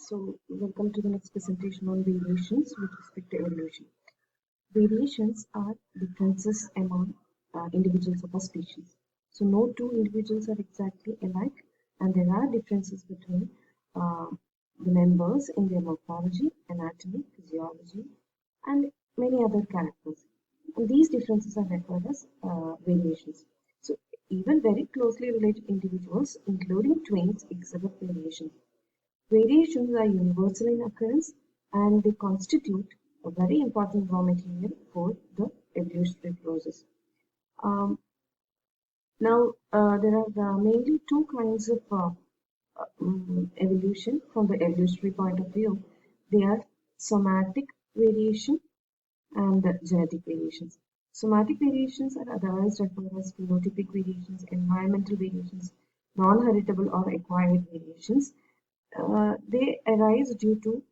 So, welcome to the next presentation on variations with respect to evolution. Variations are differences among individuals of a species. So, no two individuals are exactly alike, and there are differences between uh, the members in their morphology, anatomy, physiology, and many other characters. And these differences are referred as variations. So, even very closely related individuals, including twins, exhibit variations. Variations are universal in occurrence and they constitute a very important raw material for the evolutionary process. Um, there are mainly two kinds of evolution from the evolutionary point of view. They are somatic variation and genetic variations. Somatic variations are otherwise referred as phenotypic variations, environmental variations, non-heritable or acquired variations. They arise due to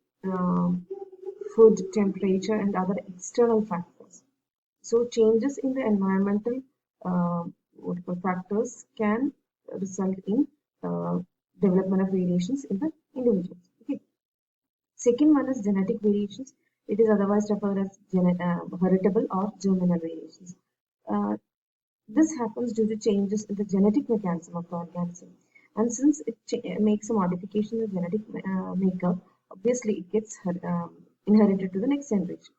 food, temperature, and other external factors. So, changes in the environmental uh, factors can result in uh, development of variations in the individuals. Okay. Second one is genetic variations. It is otherwise referred as heritable or germinal variations. Uh, this happens due to changes in the genetic mechanism of the organism. And since it makes a modification in the genetic makeup, obviously it gets inherited to the next generation.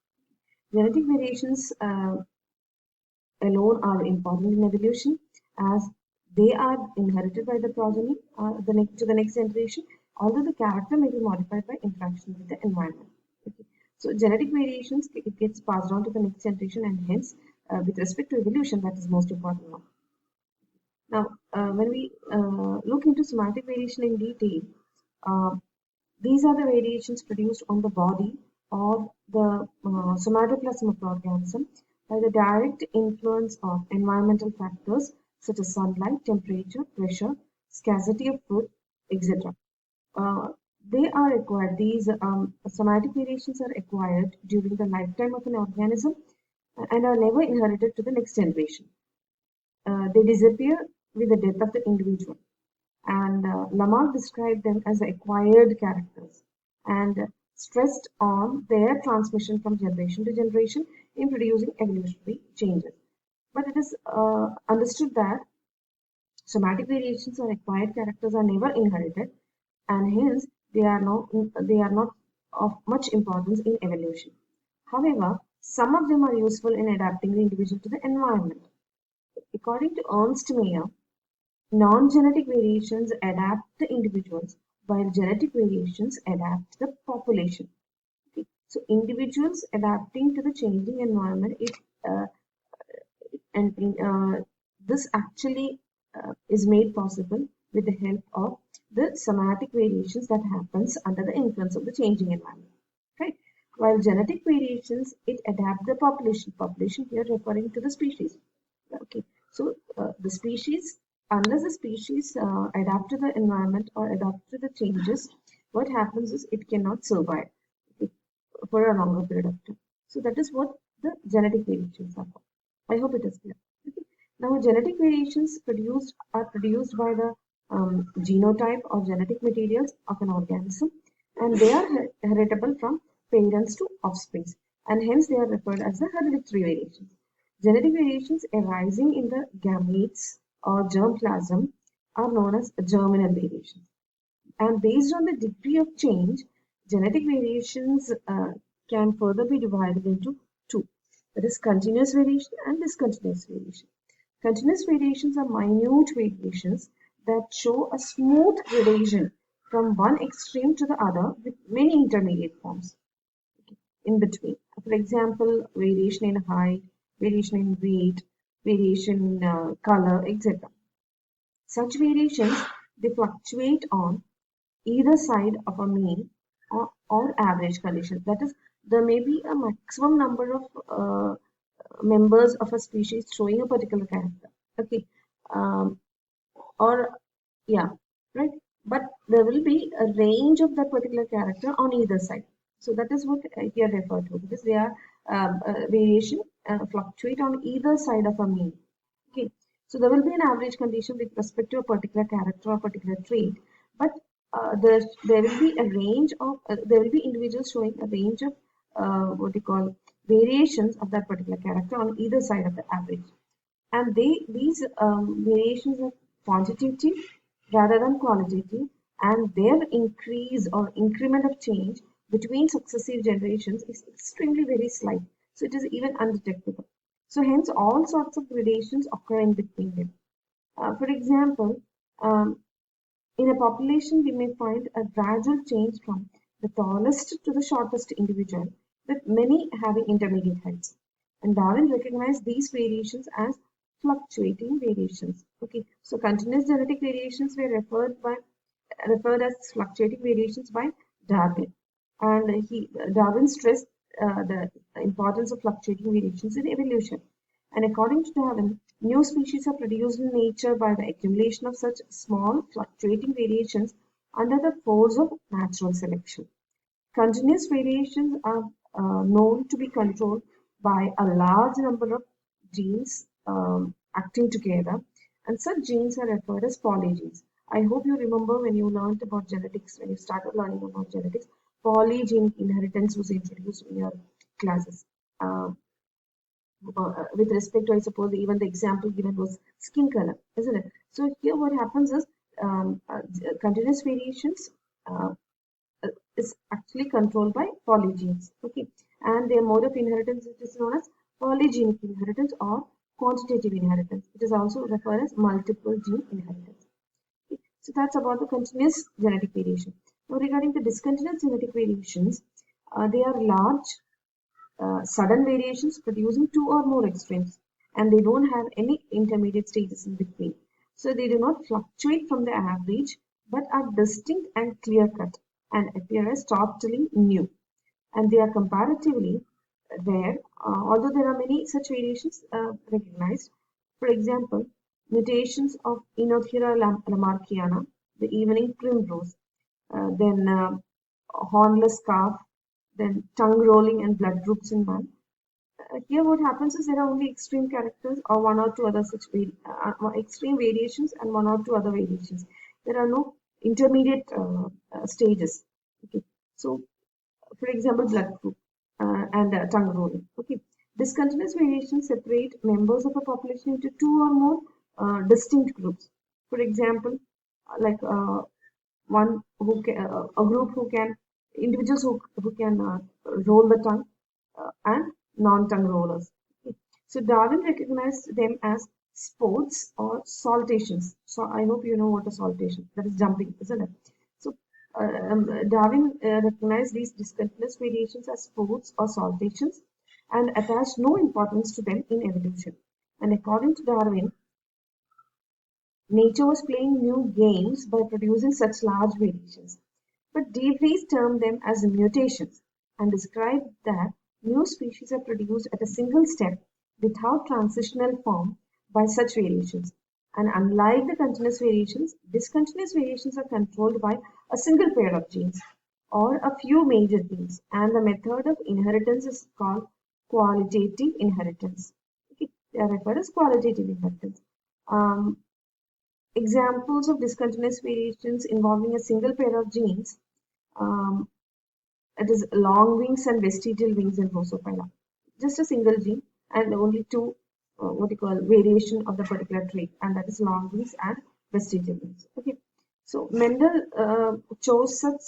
Genetic variations alone are important in evolution as they are inherited by the progeny to the next generation, although the character may be modified by interaction with the environment. Okay. So genetic variations, it gets passed on to the next generation and hence with respect to evolution, that is most important now. Now, when we look into somatic variation in detail, uh, these are the variations produced on the body or the somatoplasm of the organism by the direct influence of environmental factors such as sunlight, temperature, pressure, scarcity of food, etc. Uh, they are acquired. These somatic variations are acquired during the lifetime of an organism and are never inherited to the next generation. They disappear with the death of the individual. And Lamarck described them as acquired characters and stressed on their transmission from generation to generation in producing evolutionary changes. But it is understood that somatic variations or acquired characters are never inherited, and hence they are not of much importance in evolution. However, some of them are useful in adapting the individual to the environment. According to Ernst Mayr, non-genetic variations adapt the individuals, while genetic variations adapt the population. Okay. So individuals adapting to the changing environment, uh, and this actually is made possible with the help of the somatic variations that happens under the influence of the changing environment. Right. While genetic variations, it adapts the population. Population here referring to the species. Okay. So the species, unless the species adapt to the environment or adapt to the changes, what happens is it cannot survive, okay, for a longer period of time. So that is what the genetic variations are for. I hope it is clear. Okay. Now, genetic variations are produced by the genotype or genetic materials of an organism, and they are heritable from parents to offspring, and hence they are referred as the hereditary variations. Genetic variations arising in the gametes or germplasm are known as germinal variations. And based on the degree of change, genetic variations can further be divided into two. That is continuous variation and discontinuous variation. Continuous variations are minute variations that show a smooth gradation from one extreme to the other with many intermediate forms in between. For example, variation in height, variation in weight, variation in color, etc. Such variations, they fluctuate on either side of a mean or average condition. That is, there may be a maximum number of members of a species showing a particular character. Okay, um, or yeah, right. But there will be a range of that particular character on either side. So that is what here referred to because they are variation fluctuate on either side of a mean. Okay, so there will be an average condition with respect to a particular character or particular trait, but there will be a range of there will be individuals showing a range of what you call variations of that particular character on either side of the average, and these variations are quantitative rather than qualitative, and their increase or increment of change between successive generations is extremely very slight, so it is even undetectable. So hence all sorts of gradations occur in between them. For example, um, in a population, we may find a gradual change from the tallest to the shortest individual, with many having intermediate heights. And Darwin recognized these variations as fluctuating variations. Okay, so continuous genetic variations were referred as fluctuating variations by Darwin, and Darwin stressed the importance of fluctuating variations in evolution. And according to Darwin, new species are produced in nature by the accumulation of such small fluctuating variations under the force of natural selection. Continuous variations are known to be controlled by a large number of genes acting together, and such genes are referred as polygenes. I hope you remember when you learned about genetics, when you started learning about genetics, polygenic inheritance was introduced in your classes. With respect to, I suppose, even the example given was skin color, isn't it? So here what happens is continuous variations uh, is actually controlled by polygenes. Okay, and their mode of inheritance is known as polygenic inheritance or quantitative inheritance. It is also referred as multiple gene inheritance. Okay. So that's about the continuous genetic variation. Now regarding the discontinuous genetic variations, they are large sudden variations producing two or more extremes, and they don't have any intermediate stages in between. So they do not fluctuate from the average, but are distinct and clear cut and appear as totally new. And they are comparatively rare, although there are many such variations recognized. For example, mutations of Inothera lamarckiana, the evening primrose, then hornless calf, then tongue rolling and blood groups in man. Here what happens is there are only extreme characters or one or two other such extreme variations and one or two other variations. There are no intermediate stages. Okay, so for example, blood group and tongue rolling. Okay, discontinuous variations separate members of a population into two or more distinct groups. For example, like one who can, a group who can, individuals who can roll the tongue and non-tongue rollers. Okay. So Darwin recognized them as sports or saltations. So I hope you know what a saltation, that is jumping, isn't it? So Darwin recognized these discontinuous variations as sports or saltations and attached no importance to them in evolution. And according to Darwin, nature was playing new games by producing such large variations. But De Vries termed them as mutations and described that new species are produced at a single step without transitional form by such variations. And unlike the continuous variations, discontinuous variations are controlled by a single pair of genes or a few major genes, and the method of inheritance is called qualitative inheritance. Okay, they are referred as qualitative inheritance. Um, Examples of discontinuous variations involving a single pair of genes, um, it is long wings and vestigial wings in Drosophila. Just a single gene and only two, what you call, variation of the particular trait, and that is long wings and vestigial wings. Okay, so Mendel chose such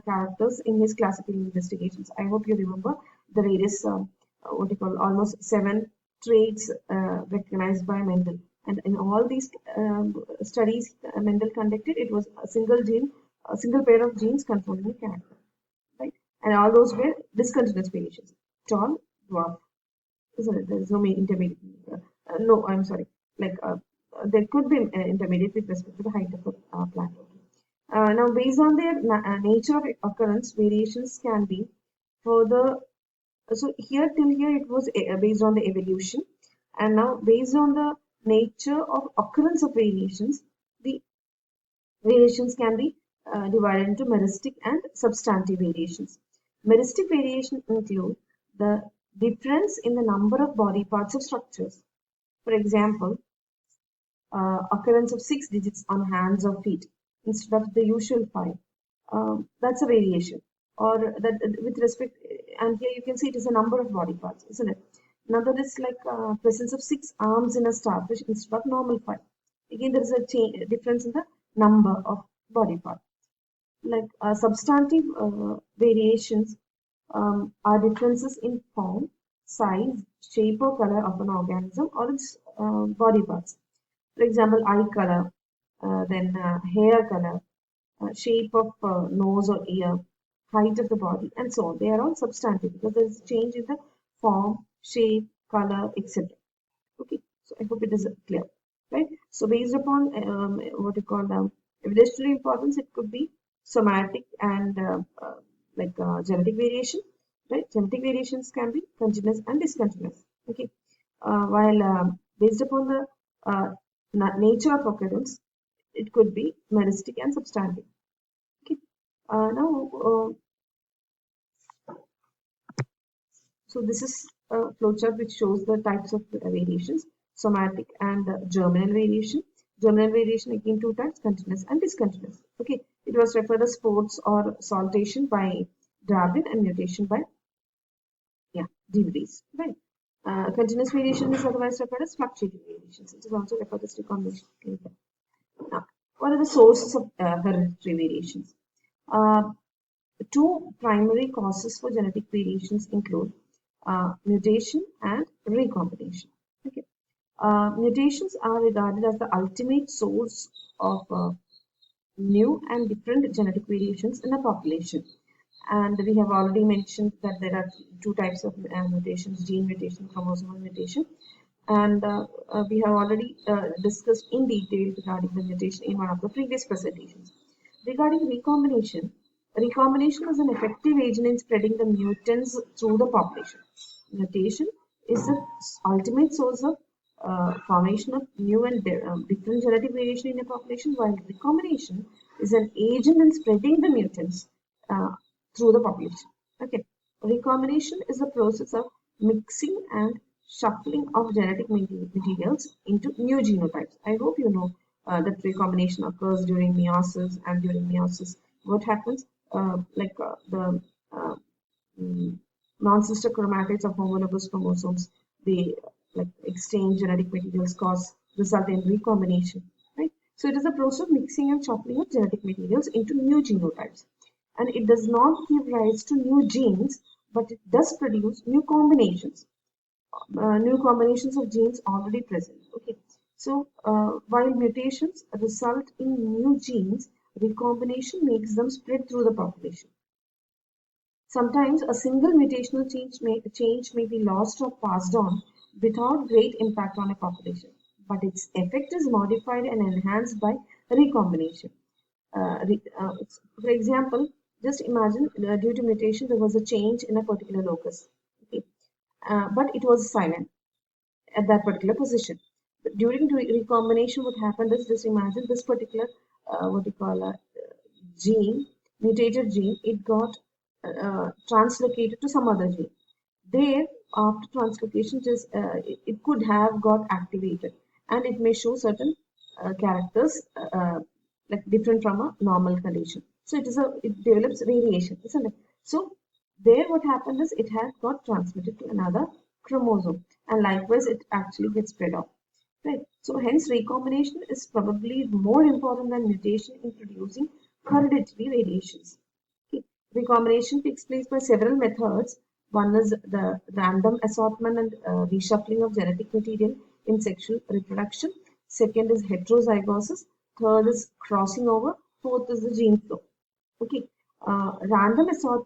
characters in his classical investigations. I hope you remember the various, what you call, almost 7 traits recognized by Mendel. And in all these studies Mendel conducted, it was a single gene, a single pair of genes controlling a character, right? And all those were discontinuous variations. Tall, dwarf, isn't it? There is no intermediate. No, I'm sorry. Like there could be intermediate with respect to the height of the plant. Now, based on their nature of occurrence, variations can be further. So here till here it was based on the evolution, and now based on the nature of occurrence of variations, the variations can be divided into meristic and substantive variations. Meristic variation include the difference in the number of body parts of structures. For example, occurrence of 6 digits on hands or feet instead of the usual 5. That's a variation. Or that with respect, and here you can see it is a number of body parts, isn't it? Another is like presence of 6 arms in a starfish instead of normal 5. Again, there is a difference in the number of body parts. Like substantive variations are differences in form, size, shape, or color of an organism or its body parts. For example, eye color, then hair color, shape of nose or ear, height of the body, and so on. They are all substantive because there is a change in the form, shape, color, etc. Okay, so I hope it is clear, right? So based upon what you call evidentiary importance, it could be somatic and genetic variation, right? Genetic variations can be continuous and discontinuous. Okay, while based upon the uh, nature of occurrence, it could be meristic and substantive. Okay, now so this is a flowchart which shows the types of variations, somatic and germinal variation. Germinal variation again two types, continuous and discontinuous. Okay, it was referred as sports or saltation by Darwin and mutation by De Vries. Right. Continuous variation is otherwise referred as fluctuating variations. It is also referred as recombination. Now, what are the sources of hereditary variations? Uh, Two primary causes for genetic variations include mutation and recombination. Okay. Mutations are regarded as the ultimate source of new and different genetic variations in a population. And we have already mentioned that there are two types of mutations, gene mutation, chromosomal mutation. And we have already discussed in detail regarding the mutation in one of the previous presentations. Regarding recombination is an effective agent in spreading the mutants through the population. Mutation is the ultimate source of formation of new and different genetic variation in a population, while recombination is an agent in spreading the mutants uh, through the population. Okay, recombination is the process of mixing and shuffling of genetic materials into new genotypes. I hope you know that recombination occurs during meiosis, and during meiosis, what happens? The uh, mm, non-sister chromatids of homologous chromosomes, they like exchange genetic materials, cause result in recombination, right? So it is a process of mixing and shuffling of genetic materials into new genotypes, and it does not give rise to new genes, but it does produce new combinations of genes already present. Okay, so while mutations result in new genes, recombination makes them spread through the population. Sometimes a single mutational change may be lost or passed on without great impact on a population, but its effect is modified and enhanced by recombination. For example, just imagine due to mutation there was a change in a particular locus, okay, but it was silent at that particular position. But during recombination, what happened is, just imagine this particular what you call a gene, mutated gene, it got translocated to some other gene. There, after translocation, it could have got activated, and it may show certain characters like different from a normal condition. So it develops variation, isn't it? So there, what happened is it has got transmitted to another chromosome, and likewise, it actually gets spread off. Right. So hence, recombination is probably more important than mutation in producing hereditary variations. Okay. Recombination takes place by several methods. One is the random assortment and reshuffling of genetic material in sexual reproduction. Second is heterozygosis. Third is crossing over. Fourth is the gene flow. Okay. Random assortment